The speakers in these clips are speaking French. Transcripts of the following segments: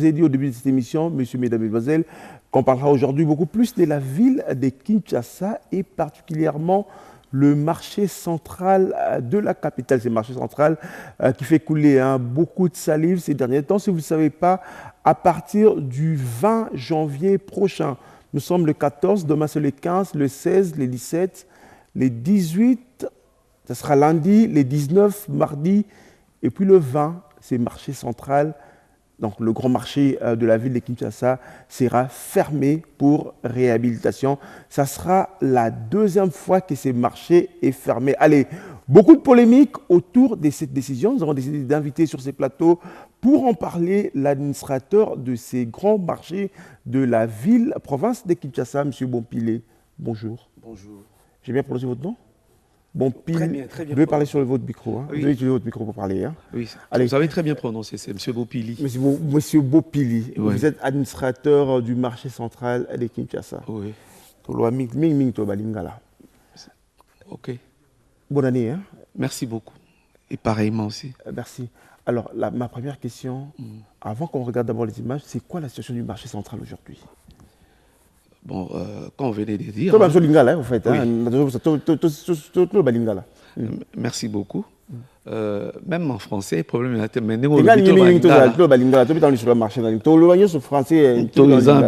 vous ai dit au début de cette émission, messieurs, mesdames, mesdemoiselles, qu'on parlera aujourd'hui beaucoup plus de la ville de Kinshasa et particulièrement le marché central de la capitale. C'est le marché central qui fait couler beaucoup de salive ces derniers temps. Si vous ne le savez pas, à partir du 20 janvier prochain, nous sommes le 14, demain c'est le 15, le 16, le 17, le 18, ça sera lundi, le 19, mardi, et puis le 20, c'est le marché central. Donc le grand marché de la ville de Kinshasa sera fermé pour réhabilitation. Ça sera la deuxième fois que ce marché est fermé. Allez, beaucoup de polémiques autour de cette décision. Nous avons décidé d'inviter sur ces plateaux pour en parler l'administrateur de ces grands marchés de la ville, province de Kinshasa, M. Bompile. Bonjour. Bonjour. J'ai bien prononcé votre nom? Bompile. Très bien, très bien. Vous devez parler sur votre micro. Hein. Oui. Vous devez utiliser votre micro pour parler. Hein. Oui, allez. Vous avez très bien prononcé, c'est M. Bopili. Monsieur Bopili, Oui. vous êtes administrateur du marché central de Kinshasa. Oui. Ok. Bonne année. Hein. Merci beaucoup. Et pareillement aussi. Merci. Alors, ma première question, avant qu'on regarde d'abord les images, c'est quoi la situation du marché central aujourd'hui? Bon, quand on venait de dire... Tout le lingala, en fait. Merci beaucoup. Même en français, le problème est que c'est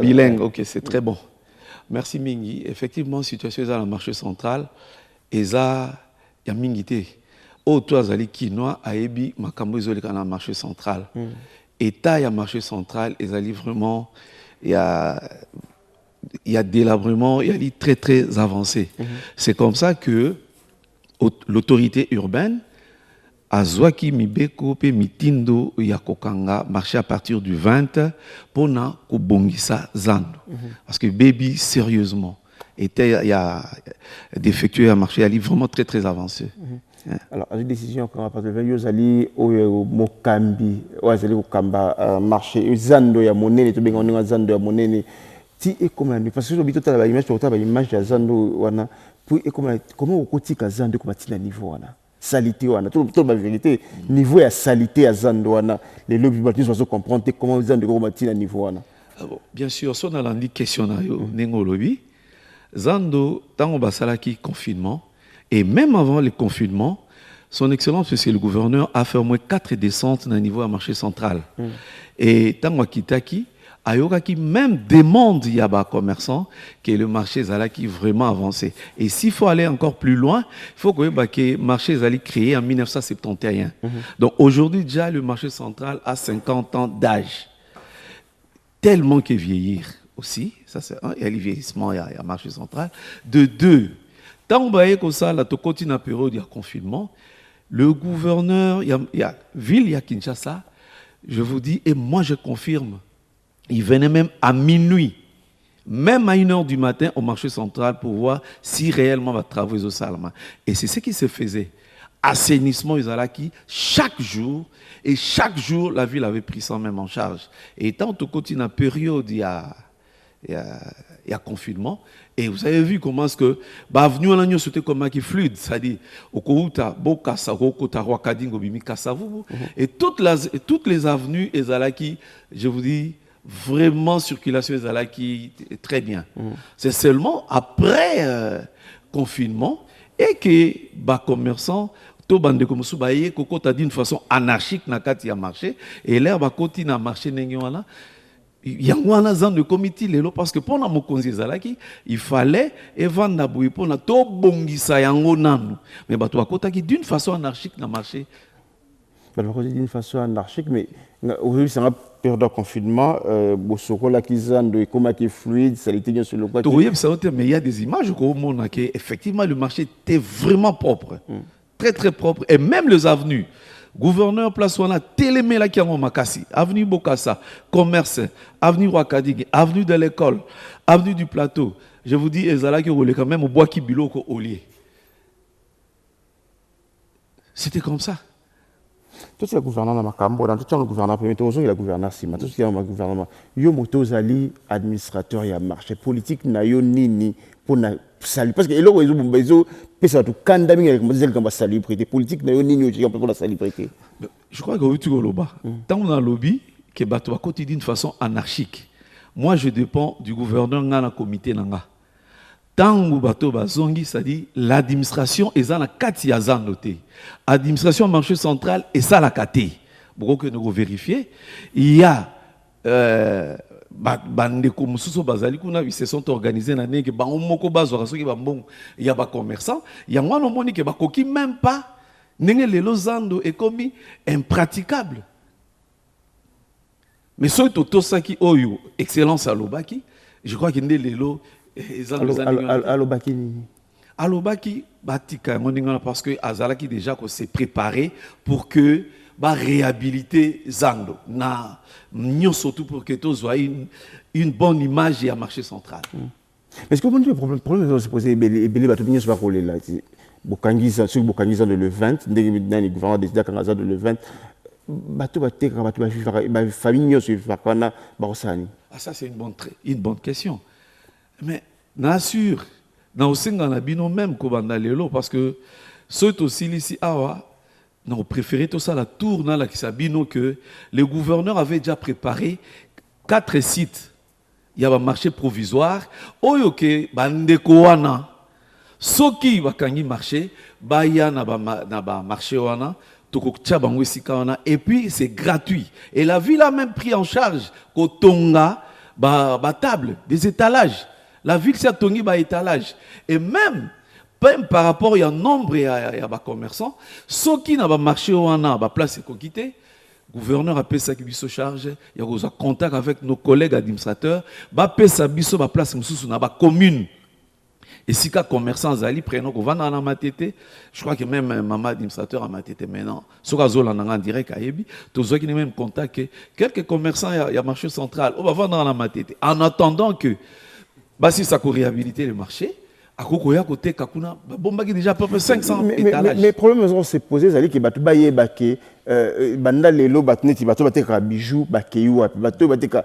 bilingue. Ok, c'est très bon. Merci Mingi. Effectivement, la situation dans le marché central, et ça, il y a Mingi. Autour de Kinois, Aebi, Makambo, ils dans le marché central. État, il y a marché central, ils allaient vraiment, il y a délabrement, il y a très très avancé. C'est comme ça que l'autorité urbaine a Zwaki Mibeko pe Mitindo Yakokanga marché à partir du 20 pour na Kubongisa Zando. Parce que baby sérieusement était il y a d'effectuer un marché ali vraiment très très avancé. Alors, à une décision qu'on va parler de Vélios Ali au Mokambi, ou à Kamba marché Zando ya monene, tout bien on est Zando ya monene. Ti et comment parce que j'habite à la image, tu as l'image de Zando wana. Puis comment au quotidien Zando comment tu niveau wana. Salité wana tout la vérité niveau à salité à Zando wana les lobbies bâtiments sont comprendre comment Zando comment tu niveau wana. Bien sûr, si on a l'andi question na yo nengo lobby Zando tant basalaki confinement et même avant le confinement son excellence monsieur le gouverneur a fait au moins 4 descentes dans le niveau à marché central. Et tant wakitaki Ayoka qui même demande Yaba commerçant que le marché Zalaki vraiment avancé. Et s'il faut aller encore plus loin, il faut que le marché Zali créé en 1971. Donc aujourd'hui déjà le marché central a 50 ans d'âge. Tellement que vieillir aussi, ça c'est un, il y a le vieillissement, il y a le marché central. De deux, tant qu'on va comme ça, là, tu continues la période de confinement, le gouverneur, il y a ville, il y a Kinshasa, je vous dis, et moi je confirme, il venait même à minuit, même à 1h du matin au marché central pour voir si réellement va travailler au Salama. Et c'est ce qui se faisait. Assainissement Izalaki, chaque jour, et chaque jour, la ville avait pris ça même en charge. Et tant qu'on continue la période, il y a confinement. Et vous avez vu comment est-ce que l'avenue en agneau c'était comme qui fluide, c'est-à-dire au Kouta, Bokassa, Rokota, Rwakadingo, Bimi, Kassavu. Et toutes les avenues Izalaki, je vous dis, vraiment circulation Izalaki très bien. C'est seulement après confinement et que les commerçants to bande comme ça baye koko t'a dit d'une façon anarchique na kati ya marché et là ba continue à marcher n'engwana yangwana zan de comité lelo parce que pour na mokonzi Zalaki il fallait vendre na boui pour na to bongisa yango nanu mais ba to akota qui d'une façon anarchique na marché d'une façon anarchique mais aujourd'hui c'est un période de confinement bosoko la kizan de comment qui fluide ça était bien sur le quoi mais il y a des images où on a que effectivement le marché était vraiment propre. Très très propre et même les avenues gouverneur place on a télémé la kiango makasi avenue Bokassa commerce avenue Rwakadig avenue de l'école avenue du plateau je vous dis ezala qui roule quand même au bois qui biloko au lieu c'était comme ça. Tout ce gouvernement dans Makambo dans tout le gouvernement premier tour il y a gouvernement Sima tout ce qui est dans gouvernement yo motozali administrateur ya marché politique na yo nini pour na salut parce que là ils ont besoin pesa tout kandami avec moi comme salubrité politique na yo nini pour la salubrité. Je crois que tu go loba tant on a lobby que bato bakoti d'une façon anarchique. Moi, je dépends du gouverneur dans le comité nanga. Tango bato bazongi, c'est-à-dire l'administration est dans la kati ya zanoté. Administration marché central est ça la kati. Beaucoup que nous vérifier, il y a bandeko mususu bazali kuna ils se sont organisés na neke ba moko bazwa soki ba mbongo il y a ba commerçants, il y a ngwana moni ke bakoki même pas ndenge lelo zando est commis impraticable. Mais ce Totosaki Oyo, excellence à Lobaki, je crois qu'il est lelo. Alobaki, Batika, parce que Azalaki déjà s'est préparé pour que bah réhabiliter Zando. Surtout pour que tout soit une bonne image et un marché central. Est-ce que le problème se poser les bateaux de là Bokangiza, sur Bokangiza de le 20, le gouvernement décide qu'en de le 20. Ah, ça c'est une bonne question. Mais nassure, dans le Sénat, on a même parce que ceux aussi ici, on préféré tout ça la tour dans la Kisabino que le gouverneur avait déjà préparé 4 sites. Il y a un marché provisoire. Oyoke bandeko wana soki bakangi marché, baya na ba marché wana. Et puis c'est gratuit. Et la ville a même pris en charge Kotonga, table, des étalages. La ville s'est tongé étalage. Et même par rapport à un nombre de commerçants, ceux qui n'ont pas marché ou n'ont place et quitté, le gouverneur a payé sa charge, il y a contact avec nos collègues administrateurs, il a payé sa place dans la commune. Et si les commerçants Zali prennent qu'on va dans la matete, je crois que même maman administrateur a matete maintenant. Ce qu'on a en direct à Ebi, tous ceux qui n'ont même contact que quelques commerçants il y a marché central, on va vendre dans la matete. En attendant que si ça peut réhabiliter le marché, à côté Kakuna, bomba qui déjà à peu près 500 étalages. Mais le problème on s'est posé Zali que batu baye bake banda lelo batneti batu bateka bijou bakeyua batu bateka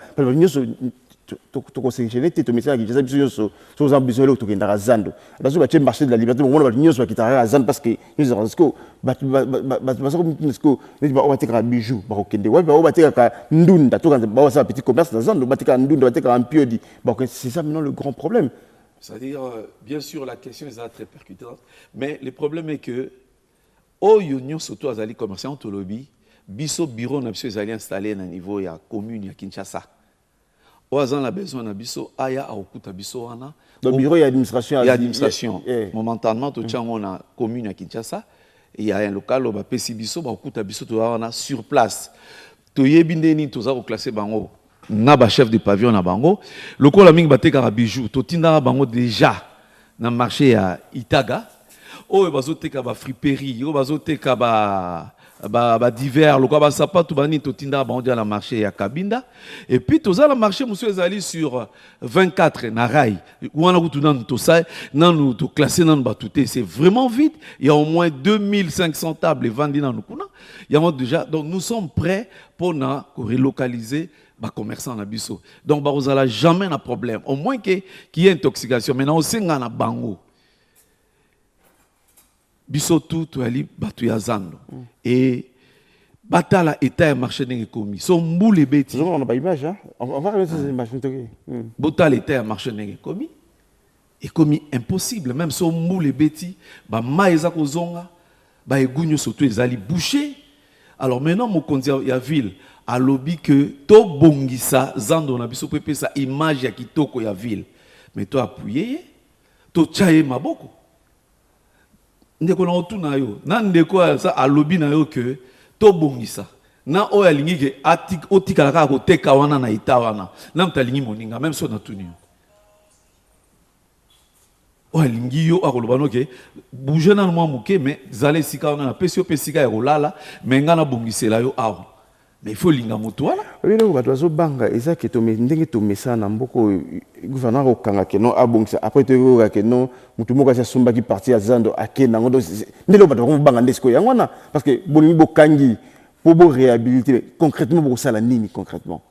to conseiller te message qui disait sur aux ambitions to kenda zando là sur le marché de la liberté on va venir sur kitara zando parce que nous avons ce que ne ba bateka bijou ba kende wa ba bateka ndunda to ba ça petit commerce dans zando bateka ndunda bateka en piodi c'est ça maintenant le grand problème. C'est-à-dire bien sûr la question est très percutante mais le problème est que au union surtout azali commerçant to lobby biso bureau na biso azali installé na niveau ya commune ya Kinshasa. Oazan la besoin na biso aya akuta biso wana. Le bureau et l'administration. Il y a administration. Momentanément to tchango na commune à Kinshasa, il y a un local au pesi biso ba akuta biso to wana sur place. To yebindeni to za ko classer bango. Na ba chef de pavillon na bango. Lokola mingi bateka bijou to tinda bango déjà na marché à Itaga. O bazoteka ba friperie, o bazoteka divers, le quoi sapato bani to tinda ba on dit à la marché à Kabinda et puis to za la marché monsieur ezali sur 24 na rail ou on a tout dans tout ça nan to classé nan batouté c'est vraiment vite il y a au moins 2500 tables vendues dans nous il y a déjà donc nous sommes prêts pour na relocaliser ba commerçants na biso donc ba ozala jamais na problème au moins qu'il y ait intoxication maintenant au senga na bango biso tout ali batu ya zando et batala état marché n'engé commis son mboule beti on n'a pas image hein on va remettre ces images batala état marché n'engé commis et commis impossible même son mboule beti ba maïza kozonga ba egunyo surtout ezali bouché alors maintenant mon konzi ya ville a lobby que to bongisa zando na biso pepe sa image ya kitoko ya ville mais to appuyer to chaye maboko ndeko na otuna yo na ndeko sa alobi na yo que to bongisa na oya lingi ke otikala ka ko teka wana na itawana na mtalingi moninga même so na tuni oya lingi yo akoloba no ke bouger na mwa muke mais zale sika wana na pesio pesika ya kolala mais ngana bongisela yo awa mais il faut linga moto wana oui donc bato zo banga eza ke to ndenge to mesana mboko gouverneur okanga ke no abongisa après to yoka ke no mutu moko sa somba ki parti ya zando akena ngondo ndelo bato ko banga ndesiko yango na parce que bolimi bokangi pour bo réhabiliter concrètement pour ça la nini concrètement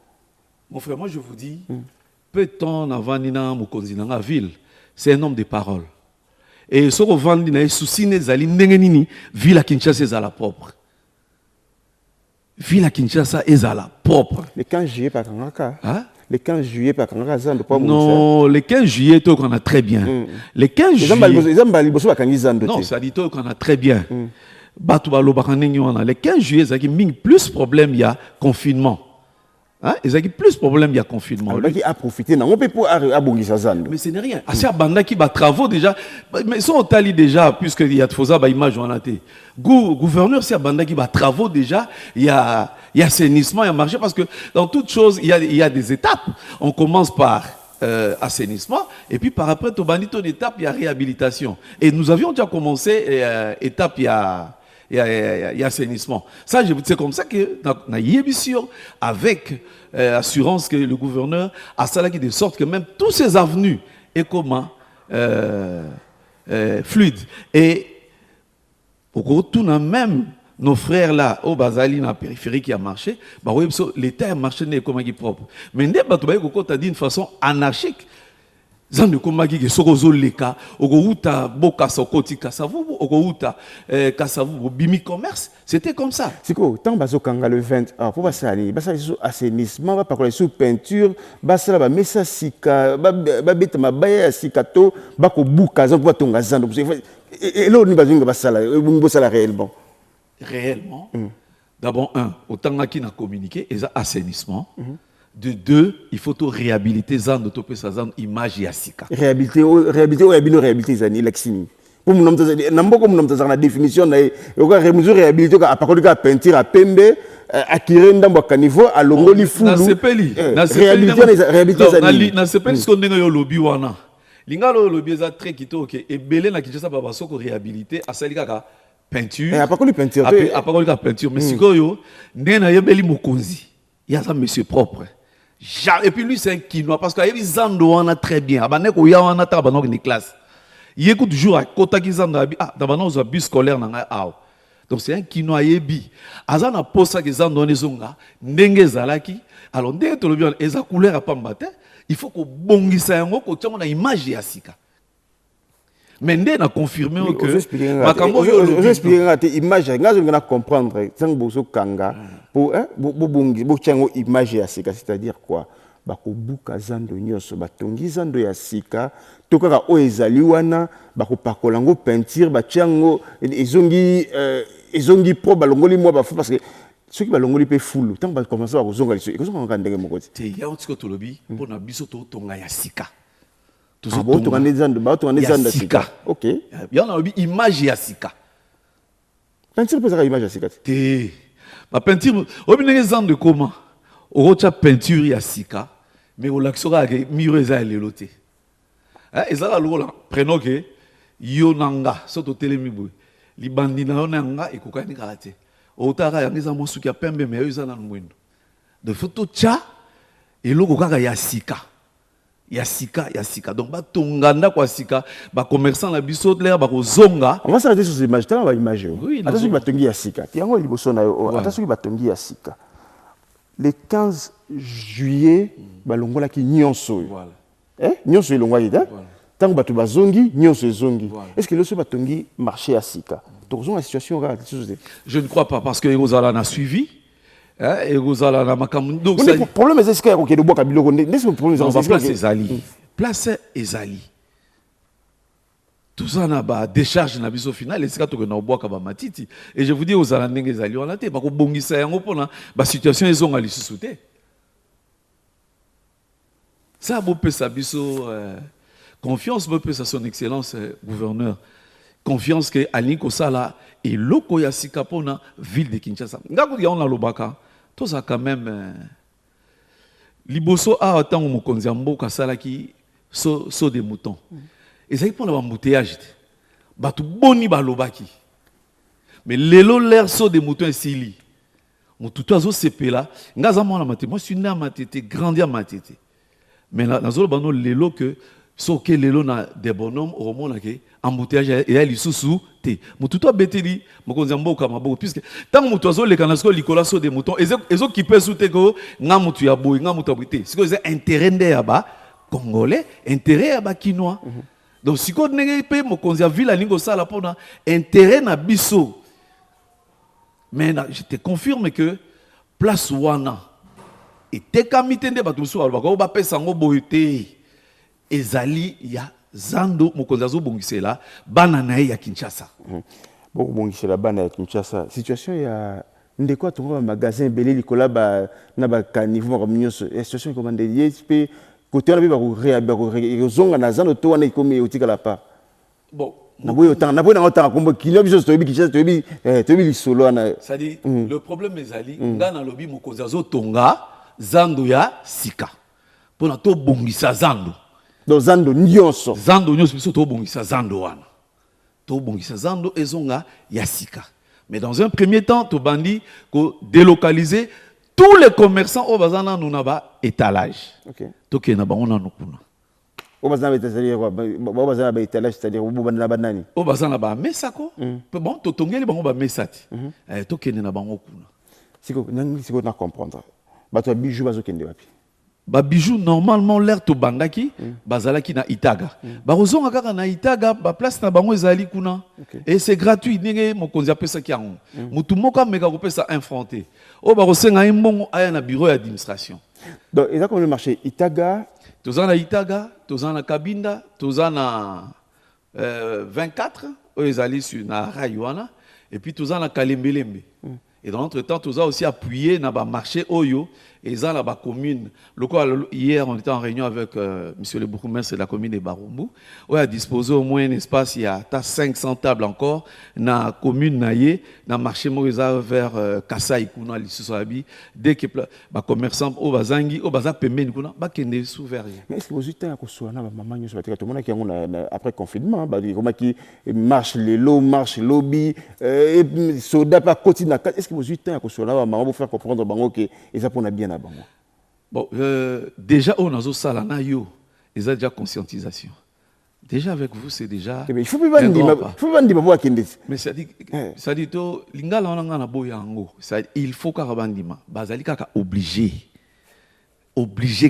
mon frère moi je vous dis peut-on avant nina mokonzi na ville c'est un homme de parole et ce qu'on vend na souci ne zali ndenge nini ville à Kinshasa est à la propre ville à Kinshasa ezala propre. Le 15 juillet par Kangaka. Hein? Le 15 juillet par Kangaka, ça ne pas non, le 15 juillet, on a très bien. Le 15 juillet. Non, ça dit qu'on a très bien. Le 15 juillet, ça dit plus problème, il y a confinement. Hein? Ils ont plus problème, il y a confinement. Qui a profité, non, on peut pas mais ce n'est rien. C'est Banda qui va travaux déjà. Mais sont tali déjà, puisqu'il y a de fausses images en athée. Gouverneur, c'est Banda qui va travaux déjà. Il y a assainissement, il y a marché. Parce que dans toute chose, il y a des étapes. On commence par assainissement. Et puis par après, une étape, il y a réhabilitation. Et nous avions déjà commencé étape, il y a assainissement. Ça, c'est comme ça que dans l'émission, avec assurance que le gouverneur a ça de sorte que même tous ces avenues est comment fluide. Et au retour, même nos frères là, au Bazali, dans la périphérie qui a marché, bah, oui, l'État a marché comme propre. Mais tu as dit d'une façon anarchique. Zande komaki ke sokozo leka okouta boka sokoti kasavu okouta kasavu bimi commerce, c'était comme ça. Siko tant bazo kanga le 20 pour basali sous assainissement ba pakola sous peinture basala ba mesa sika ba beta mabaya sikato ba ko buka za pour tonga zande et là on bazo basala bosala réellement d'abord autant qui n'a communiqué et ça assainissement. De deux, il faut tout réhabiliter zan topé sa zan image yasika. Réhabiliter zani lexini. Pour mon nom nambo comme nom la définition na yoka réhabiliter à partir de peinture à pembe akire ndambo kanivo à longoli fulu. Na sepeli. Réhabiliter zani. Na sepeli ce qu'on dit yo lobby wana. Lingalo lobby za très kitoke et belé na Kinshasa baba soko réhabiliter asalika ka peinture. À partir de peinture. À partir de peinture mais sikoyo ndena yebeli mokonzi. Il y a ça monsieur propre. Et puis lui c'est un quinois parce qu'il y a des zando on a très bien abane ko ya on a ta banok ni classe il écoute toujours à kota ki zando abi dans banok bus scolaire na ngai donc c'est un quinois yebi azana posa ki zando on ezonga ndenge zalaki alors ndenge to lobi eza couleur a pambate il faut ko bongisa yango ko tiongo na image ya sika mais ndé n'a confirmé que makambo yo expliquer te image ngazo ngana comprendre sang boso kanga pour bongi bo tiango image ya sika c'est-à-dire quoi bako buka zando nyoso batongi zando ya sika to kaka o ezali wana bako pakolango peinture ba tiango ezongi pro balongoli mo ba parce que ceux qui balongoli pe fulu tant ba commencer ba kozonga liso et kozonga ngandenge mokoti te ya otiko to lobi pona biso to tonga ya sika. Sika. Ok. Il y a une image ya sika. Peinture peut être image ya sika. Ma peinture, au milieu des de comment? Au recha peinture ya sika, mais au laxora que miro eza leloté. Eza la lola prenons que yonanga soto telemibu. Li bandina yonanga e kokani karate. Au tara ya ngeza mosuki ya pembe mais eza na mwendo. De photo cha et logo kaka ya sika. Yasika. Donc, tonganda kwa sika, commerçant la biso de l'air, zonga. On va s'arrêter sur ces images. Tu as une image. Oui, attention, il y a sika. Attention, il y a sika. Le 15 juillet, balongola ki nyonso. Voilà. Nyonso ilongwa yida. Tant que tu zongi, nyonso zongi. Est-ce que le batongi marché à sika? Donc, la situation je ne crois pas parce que Rosala n'a suivi. Et vous allez donc le problème est que OK de bois kabilo n'est-ce problème on va placer Ezali. Place Ezali. Tout ça na ba décharge na biso final et c'est quand on bois ka ba matiti et je vous dis aux alandenge Ezali on a té ba ko bongisa yango pona ba situation ezonga lisusuté. Ça bo pesa biso confiance bo pesa son excellence gouverneur. Confiance que Ali Kosala et loko ya sikapona ville de Kinshasa. Ngako ya on a lobaka. Tout ça quand même liboso a autant mokonzi mboka sala ki so des moutons. Et ça pour l'embouteillage. Batu boni balobaki. Mais lelo l'air so des moutons sili. Mon tout azo sepela ngaza mona matete. Moi je suis né à matete, grandi à matete. Mais na zolo bano lelo que so ke lelo na des bonhommes au monde ke embouteillage et elle sous té mututo beteli mokonzi mboka maboko puisque tant mutu azo le kanasko likola so de mouton ezo qui peut souté ko nga mutu ya boy nga mutu abité c'est que intérêt ndé ya ba congolais intérêt ya ba quinois donc siko ndenge pe mokonzi ya ville lingo sala pona intérêt na biso mais je te confirme que place wana etekami te nde bato mosusu balobaka oyo bapesa yango boye te ezali ya Zando mokonzi azobongisela bana na ye ya Kinshasa. Bokobongisela bana ya Kinshasa. Situation ya ndeko atonga ba magasin belé likola ba na ba caniveau ba nyonso. Situation commande yespe côté on a ba zonga na Zando to wana ikomi otika la pa. Bon, na boyo otanga kombo kilo biso to bi Kinshasa to bi lisolo na. Ça dit le problème ezali ngana lobi mokonzi azotonga Zando ya sika. Pona to bongisa Zando. Donc Zando nyonso. Zando nyonso biso to bongisa Zando wana. To bongisa Zando ezonga ya sika. Mais dans un premier temps, to bandi ko délocaliser tous les commerçants au bazana nous naba étalage. OK. To ke na bango na nokuna. Au bazana c'est-à-dire quoi? Au bazana ba étalage c'est-à-dire au bazana ba nani? Au bazana ba mesako. Bon to tongeli bango ba mesati. To ke na bango kuna. Siko na comprendre. Ba to bijou bazo kende wapi? Ba bijou normalement l'air to bangaki bazalaki na Itaga. Ba rozonga kaka na Itaga ba place na bango ezali kuna. Et c'est gratuit ndenge mokonzi apesa ki yango. Mutu moko ameka kopesa infronté. O ba rosenga imbongo aya na bureau d'administration. Donc ils ont comme le marché Itaga, tozana Itaga, tozana Kabinda, tozana 24 o ezali sur na Rayuana et puis tozana Kalembelembe. Et dans l'entretemps, tout ça aussi appuyé dans le marché Oyo et dans la commune. Hier, on était en réunion avec monsieur le bourgmestre de la commune de Barumbu. On a disposé au moins un espace, il y a 500 tables encore dans la commune Naye, dans le marché Moïsa vers Kassai, Kuna, Lissosabi. Dès que les commerçants au Bazangi, au Bazar Pemben, Kuna, Bakende souverain. mais est-ce que vous êtes à Kosoana, maman, tout le monde qui après confinement, comment qui marche les lots, marche lobby, et soda pas quotidien. Est-ce que vous êtes à Kosoana, maman, pour faire comprendre que ça pour bien à Bango? Bon, déjà, on a ça yo, ils ont déjà conscientisation. Déjà avec vous, c'est déjà. Il faut pas dire, mais ça dit, lingala on a boyango. Il faut qu'arabandima, bazali kaka obligé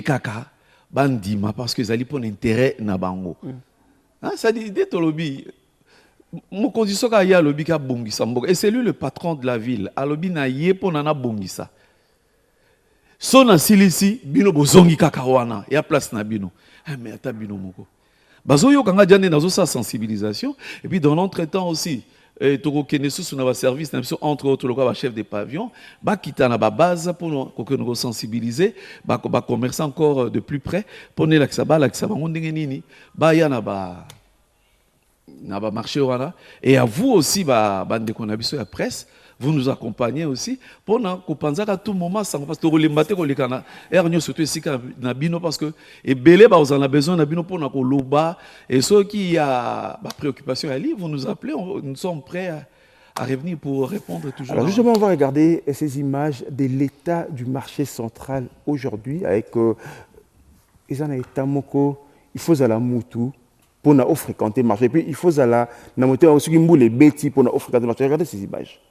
kaka bandima parce que zali pour intérêt na bango. Ça dit dès tolobi. Mon condition ka ya lobi ka bongisa mboka et c'est lui le patron de la ville. Alobi na ye pour nana bongisa. Sona silisi bino bozongi kaka wana ya place na bino. Mais ata bino moko. Bazoyo kanga jane nazo sa sensibilisation et puis dans l'entretemps aussi toko kenesu sur na service entre autres le chef de pavillon ba kita na ba base pour nous sensibiliser ba commercer encore de plus près pour ne la ksaba ndenge nini ba ya na ba marché wana et à vous aussi bande qu'on a besoin de la presse vous nous accompagnez aussi pour nous penser à tout moment sans parce que les matés qu'on les cana erreur surtout ici na bino parce que et belé vous en a besoin na bino pour nous loba et ceux qui a préoccupation à lire vous nous appelez nous sommes prêts à revenir pour répondre toujours. Alors justement on va regarder ces images de l'état du marché central aujourd'hui avec ils en a état moko il faut à la moutou pour nous fréquenter le marché et puis il faut à la moteur aussi qui les bêtis pour nous fréquenter le marché. Regardez ces images.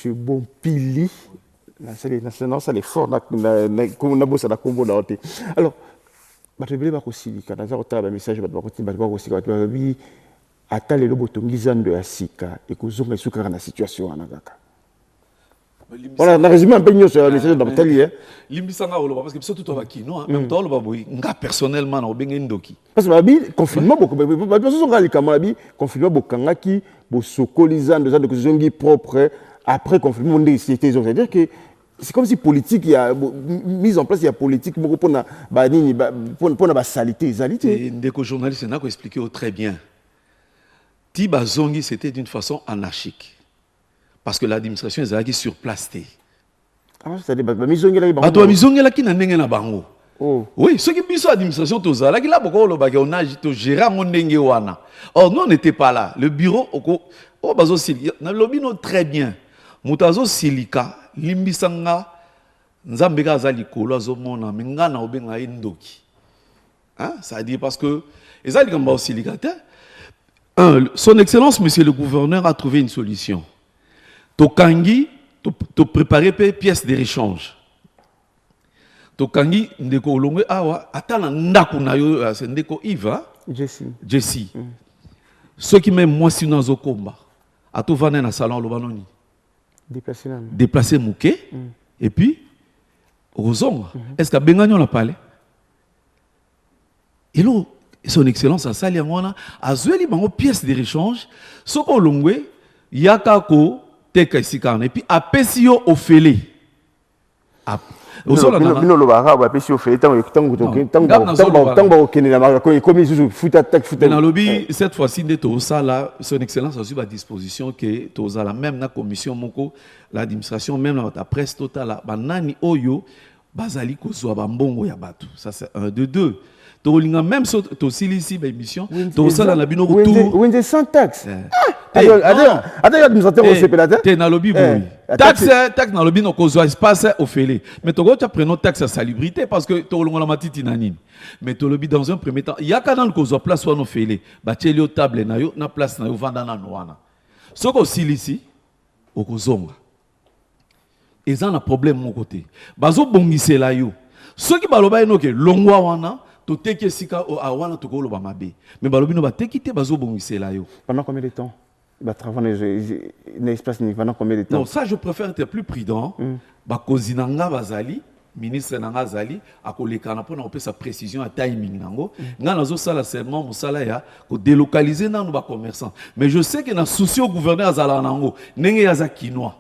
M. Bompili. Non, ça, les forts, comme on a bossé à la combo là. Alors, je vais vous dire que dans un message, je vais vous dire que ata lelo botongiza ndo ya sika ekozonga esuka na situation wana kaka. Voilà, na résumé un peu nyonso ya message de Batali hein. Limbisanga oloba parce que biso tout abakino même temps oloba boy nga personnellement na obenge ndoki. Parce que babi confinement beaucoup ba biso nga likama babi confinement bokangaki bo sokoliza ndo za de kozongi propre après confinement ndé c'était c'est-à-dire que c'est comme si politique il y a mise en place il y a politique beaucoup pour na ba nini pour na ba salité. Ndeko journaliste n'a ko expliquer très bien. Tiba Zongi, c'était d'une façon anarchique. Parce que l'administration est sur place. Ah, c'est-à-dire que Mizongi là, qui n'a pas bango. Oui, ceux qui sont l'administration, là, on a géré mon wana. Or, nous, on n'était pas là. Le bureau, oh, bazo silika, l'obino très bien. Mutazo silika, limbisanga, nzambeka azali kolo azomona, mengana obenga indoki. Hein, ça veut dire parce que, ezali kamba silika, son Excellence, Monsieur le Gouverneur, a trouvé une solution. Tokangi, tu préparer des pièces de rechange. Tokangi, ndeko olongwe awa, atala ndaku na yo, c'est ndeko Iva. Jessie. Ceux qui même moi si nous au combat, à tout vaner dans salon lobanoni. Déplacer mouké. Et puis, Rosong, est-ce que Benganyo l'a parlé? Et là, son Excellence a sali ngwana azweli bango pièce de rechange soko longwe yakako teka sikana et puis apesi yo ofele bino lo bara ba apesi ofele tango okene na marako comme ils futa na lobby cette fois-ci ndeto sala son Excellence a eu à disposition que tozala même na commission moko l'administration même la presse totale banani oyo bazali kozwa bambongo ya bato ça c'est un de deux. Même si tu as ici une émission, tu as la bino retour. Oui, c'est sans taxe. Attends, administrateur au CPLAT. Tu es dans le lobby. Taxe dans le lobby, tu as espace au félé. Mais tu as pris notre taxe à salubrité parce que tu as la matiti nanine. Mais tu as lobby dans un premier temps. Il y a quand même une place où on félé. Tu as une table, na place, na vendana noana. Ce que tu as ici, au Kozonga. Et ça, un problème de mon côté. Bazo bongise la yo. Ce qui baloba eno ke longwa wana. Mais balobino ba tekite bazo bongisela yo. Pendant combien de temps? Pendant combien de temps? Non, ça je préfère être plus prudent. Ba kozinanga bazali, ministre nanga zali, akoleka na pona sa précision à timing nango. Nga nazo sala seulement musala ya ko délocaliser nanu ba commerçant. Mais je sais que na souci au gouverneur azala nango, nenge yaza kinois.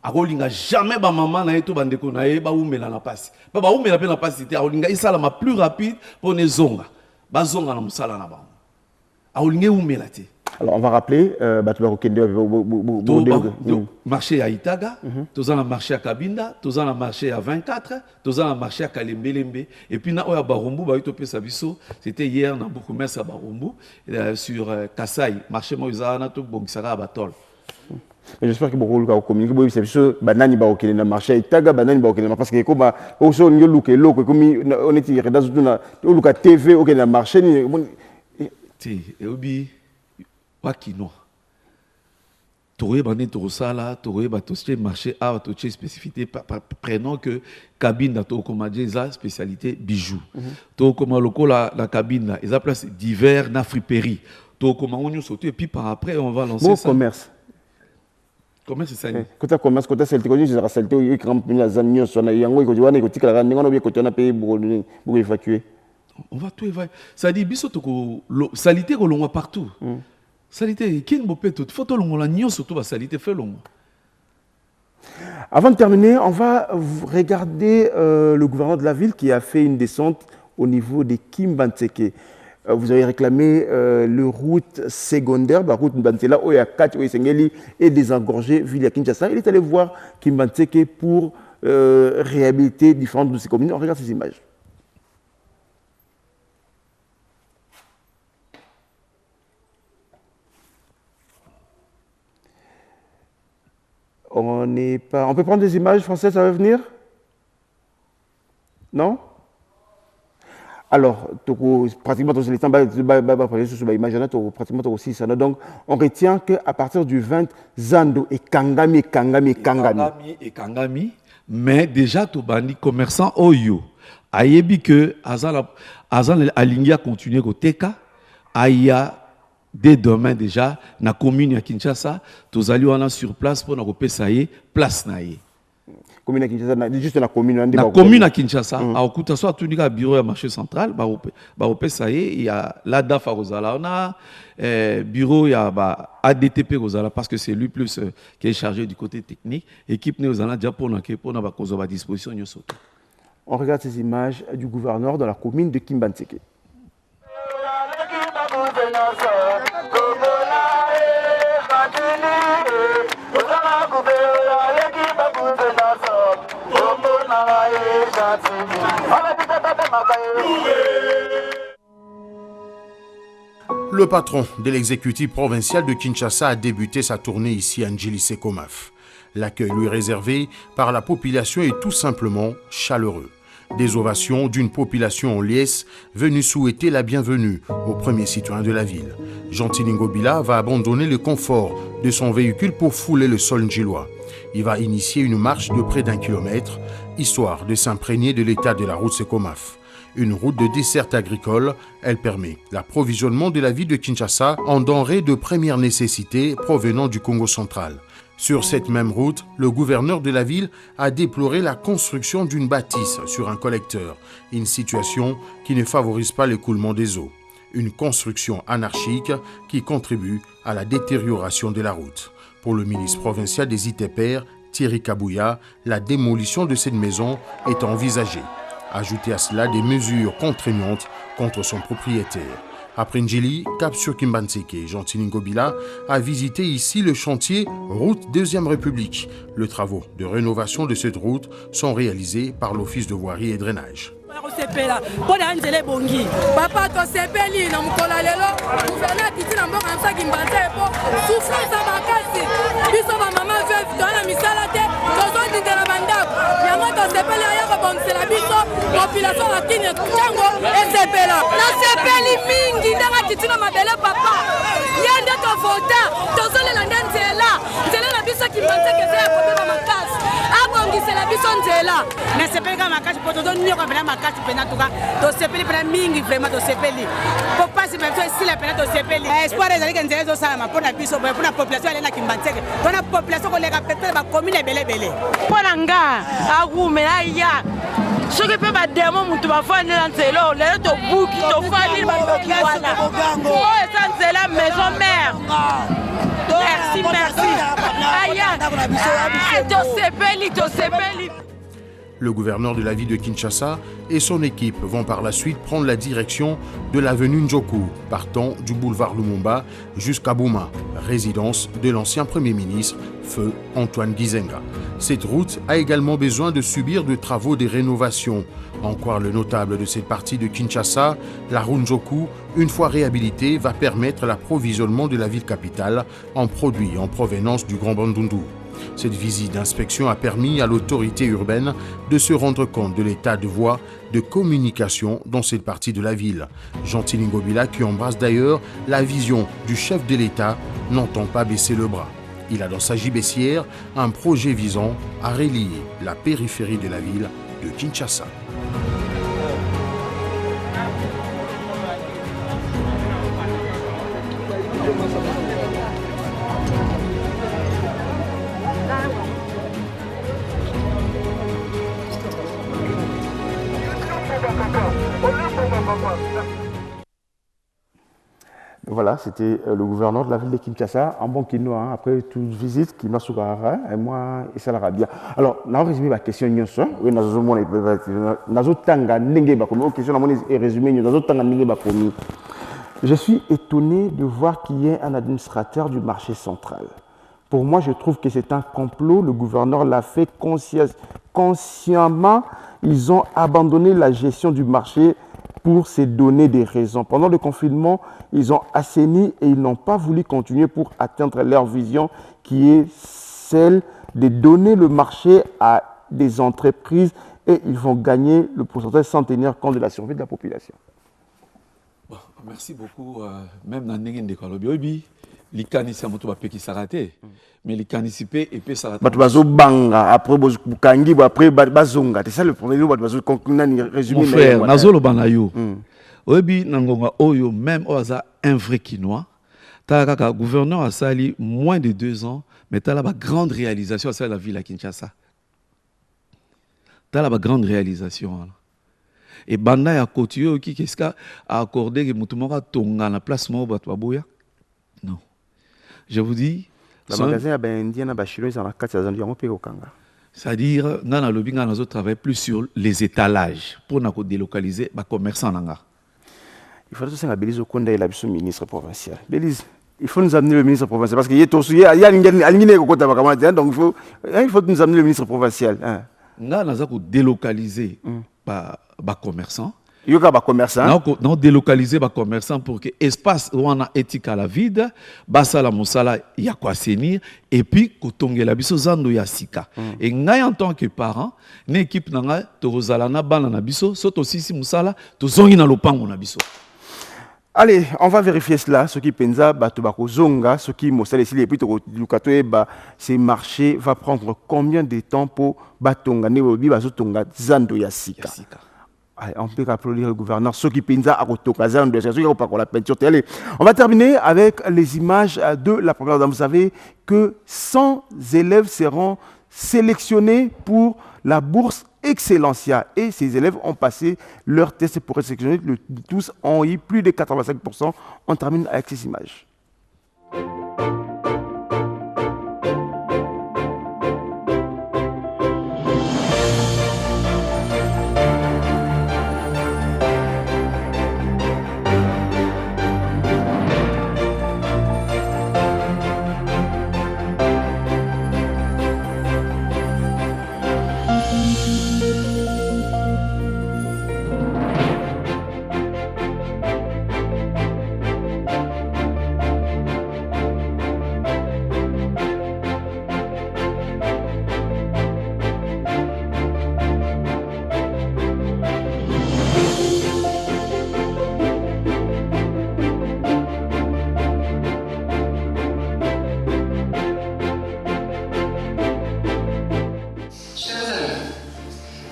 Akolinga jamais ba maman na eto bandeko na ye ba umela na pasi. Ba umela pe na pasi te akolinga isala ma plus rapide pour ne zonga. Ba zonga na musala na ba. Akolinga umela te. Alors on va rappeler batu ba kokende marché à Itaga, toza na marché à Kabinda, toza na marché à 24, toza na marché à Kalembelembe et puis na oya Barumbu ba yoto pesa biso, c'était hier na beaucoup commerce à Barumbu sur Kasai, marché moza na to bongisaka batol. J'espère que beaucoup de communiquer c'est sûr banani ba okene na marché itaga banani ba okene parce que comme oso nyo luke loko comme on est hier dans une luka TV okene na marché ni ti eobi wakino toye bandi to sala toye ba to marché a to spécificité prenons que cabine da to comme déjà spécialité bijoux to comme lokola la cabine là ils a place divers na friperie to comme on nous sauter et puis par après on va lancer ça commerce. Comment c'est ça? Quand tu commences, quand tu as celle qui est salté, il y a des amis qui sont là, il y a des gens qui sont là, il y a des gens qui sont là pour évacuer. On va tout évacuer. Ça dit, salité que l'on a partout. Salité, qui ne peut pas tout. Faut l'on a nion surtout la salité fait l'on. Avant de terminer, on va regarder le gouverneur de la ville qui a fait une descente au niveau de Kimbantseke. Vous avez réclamé le route secondaire, la route Mbantela, Oyakati, Oyesengeli et désengorger ville à Kinshasa. Il est allé voir Kimbantseke pour réhabiliter différentes de ces communes. On regarde ces images. On peut prendre des images françaises, ça va venir? Non? Alors, pratiquement, aussi ça. Donc, on retient qu'à partir du 20, Zando et Kangami. Mais déjà, Tobani, commerçant Oyo, ayebi que Azan aligné à continuer au TK, Aya, dès demain déjà, na commune à Kinshasa, tous allés on a sur place pour nous payer place naïe. Commune à Kinshasa, juste la commune. La commune à Kinshasa, à Okuta, soit tout le bureau à marché central, il y a l'ADAF à Rosala, on a bureau, il y a ADTP Rosala, parce que c'est lui plus qui est chargé du côté technique. Équipe Néozana, déjà pour nous à disposition. On regarde ces images du gouverneur dans la commune de Kimbantseke. Le patron de l'exécutif provincial de Kinshasa a débuté sa tournée ici à Ndjili-Sekomaf. L'accueil lui réservé par la population est tout simplement chaleureux. Des ovations d'une population en liesse venue souhaiter la bienvenue aux premiers citoyens de la ville. Jean-Tini Ngobila va abandonner le confort de son véhicule pour fouler le sol ndjilois. Il va initier une marche de près d'1 kilomètre, histoire de s'imprégner de l'état de la route Sekomaf. Une route de desserte agricole, elle permet l'approvisionnement de la ville de Kinshasa en denrées de première nécessité provenant du Congo central. Sur cette même route, le gouverneur de la ville a déploré la construction d'une bâtisse sur un collecteur, une situation qui ne favorise pas l'écoulement des eaux. Une construction anarchique qui contribue à la détérioration de la route. Pour le ministre provincial des ITPR, Thierry Kabouya, la démolition de cette maison est envisagée. Ajoutez à cela des mesures contraignantes contre son propriétaire. Après Ndjili, cap sur Kimbantseke, Jean-Tini Ngobila a visité ici le chantier Route 2e République. Les travaux de rénovation de cette route sont réalisés par l'Office de voirie et drainage. Ce qui peut battre mon moutou va faire dans zélo, les autres bouki, to famille, c'est la maison mère. Merci, merci. Aïe, to sepeli. Le gouverneur de la ville de Kinshasa et son équipe vont par la suite prendre la direction de l'avenue Njoku, partant du boulevard Lumumba jusqu'à Bouma, résidence de l'ancien Premier ministre, feu Antoine Gizenga. Cette route a également besoin de subir de travaux de rénovation. En croire le notable de cette partie de Kinshasa, la route Njoku, une fois réhabilitée, va permettre l'approvisionnement de la ville capitale en produits en provenance du Grand Bandundu. Cette visite d'inspection a permis à l'autorité urbaine de se rendre compte de l'état de voie de communication dans cette partie de la ville. Jean-Tini Ngobila, qui embrasse d'ailleurs la vision du chef de l'État, n'entend pas baisser le bras. Il a dans sa gibecière un projet visant à relier la périphérie de la ville de Kinshasa. Voilà, c'était le gouverneur de la ville de Kinshasa, en bon kino, hein, après toute visite, Kino Soukara, et moi, et ça l'Arabia. Alors, on a résumé ma question, oui, je suis étonné de voir qu'il y ait un administrateur du marché central. Pour moi, je trouve que c'est un complot, le gouverneur l'a fait consciemment, ils ont abandonné la gestion du marché pour se donner des raisons. Pendant le confinement, ils ont assaini et ils n'ont pas voulu continuer pour atteindre leur vision qui est celle de donner le marché à des entreprises et ils vont gagner le pourcentage sans tenir compte de la survie de la population. Bon, merci beaucoup. Même dans les Ndekalobi, les canisses, mais les canisses et puis ça banga après Bukangi, après Bazonga. C'est ça le problème. Mon frère, Nazolo Banayo. Obi Nangonga Oyo, même Oaza, un vrai Quinois. Le gouverneur a sali moins de 2 ans, mais tu as la grande réalisation, c'est la ville à Kinshasa. Tu as la grande réalisation. Et Banda a continué qui qu'est-ce qu'a accordé que Moutoumora tonga la place Moubatwaboya. Non. Je vous dis. Le magasin a Indiana Bachiro, ils ont la carte de Kanga. C'est-à-dire, dans le lobby, nous travaillons plus sur les étalages pour nous délocaliser les commerçants. Il faudrait que Bélise Okonda est le ministre provincial. Bélise, il faut nous amener le ministre provincial parce qu'il y a donc il faut nous amener le ministre provincial. Nous avons délocalisé les commerçants. Il y a des commerçants. Nous délocaliser les commerçants pour que l'espace où on a éthique à la vide, basala musala y a quoi assainir et puis kotonge la biso zando ya sika. Et ngai en tant que parent, une équipe nanga tozala na bana na biso, soto sisi musala tozongi na lopango na biso. Allez, on va vérifier cela. Ce qui pensa, Batobako Zonga, ce qui m'a ici, et puis ces marchés va prendre combien de temps pour Batonga, Neobi, Bazotonga, Zando Yasika. Allez, on peut applaudir le gouverneur. Ce qui pensa à Kotoka, Zando Yasika, la peinture. Allez, on va terminer avec les images de la première dame. Vous savez que 100 élèves seront sélectionnés pour la bourse Excellencia et ces élèves ont passé leur test pour être sélectionnés. Tous ont eu plus de 85%. On termine avec ces images.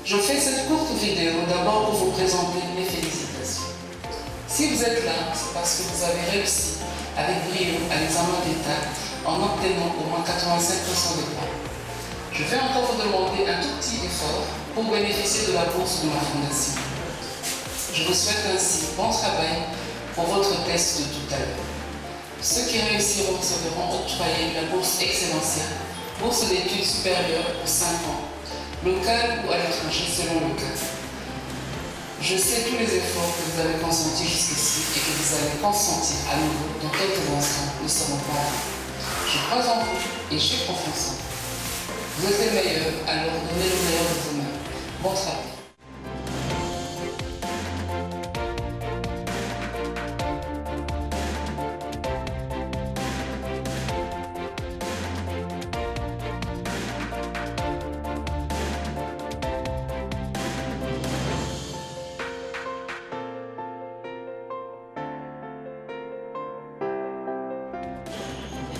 Je fais cette courte vidéo d'abord pour vous présenter mes félicitations. Si vous êtes là, c'est parce que vous avez réussi avec brio à l'examen d'État en obtenant au moins 85% des points. Je vais encore vous demander un tout petit effort pour bénéficier de la bourse de ma fondation. Je vous souhaite ainsi bon travail pour votre test de tout à l'heure. Ceux qui réussiront se verront octroyer la bourse Excellencia, bourse d'études supérieures pour 5 ans. Local ou à l'étranger selon le cas. Je sais tous les efforts que vous avez consentis jusqu'ici et que vous allez consentir à nouveau dans quelques instants, nous ne serons pas là. Je crois en vous et j'ai confiance en vous. Vous êtes les meilleurs, alors donnez le meilleur de vous-même. Bon travail.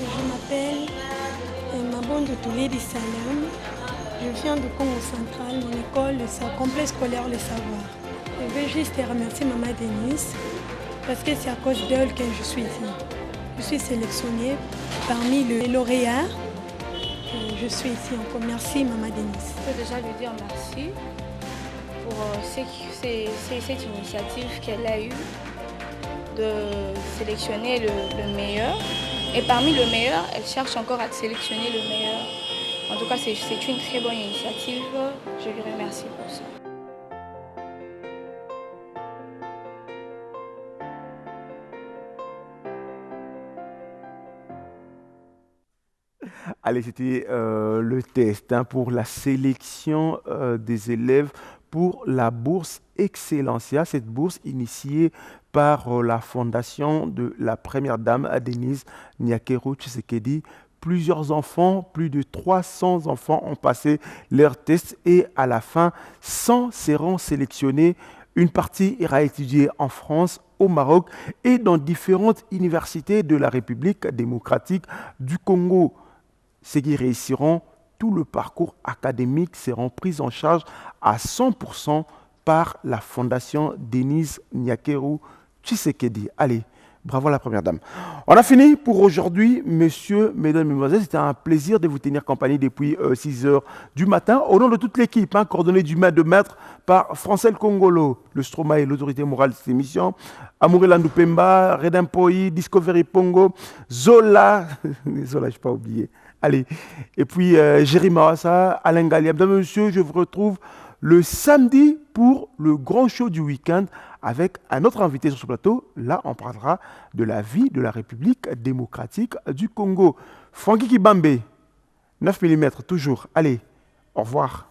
Je m'appelle Mabonde Touledi Salam. Je viens du Congo central, mon école, le complexe scolaire Le Savoir. Je veux juste remercier Maman Denise parce que c'est à cause d'elle que je suis ici. Je suis sélectionnée parmi les lauréats. Je suis ici encore. Merci Maman Denise. Je peux déjà lui dire merci pour cette initiative qu'elle a eue de sélectionner le meilleur. Et parmi le meilleur, elle cherche encore à sélectionner le meilleur. En tout cas, c'est une très bonne initiative. Je lui remercie pour ça. Allez, c'était le test pour la sélection des élèves pour la bourse Excellencia, cette bourse initiée par la fondation de la première dame Denise Nyakero Tshisekedi Plusieurs enfants, plus de 300 enfants ont passé leur test et à la fin, 100 seront sélectionnés. Une partie ira étudier en France, au Maroc et dans différentes universités de la République démocratique du Congo. Ceux qui réussiront tout le parcours académique seront pris en charge à 100% par la Fondation Denise Nyakeru Tshisekedi. Allez, bravo à la Première Dame. On a fini pour aujourd'hui, messieurs, mesdames, mesdemoiselles. C'était un plaisir de vous tenir compagnie depuis 6 heures du matin. Au nom de toute l'équipe, coordonnée du maître de maître par Francel Congolo, le Stromae, l'autorité morale de cette émission, Amourela Pemba, Redem Poi, Discovery Pongo, Zola, Zola, je n'ai pas oublié. Allez, et puis Jérémy Mawassa, Alain Galliam. Mesdames et messieurs, je vous retrouve le samedi pour le grand show du week-end avec un autre invité sur ce plateau. Là, on parlera de la vie de la République démocratique du Congo. Francky Kibambe, 9 mm toujours. Allez, au revoir.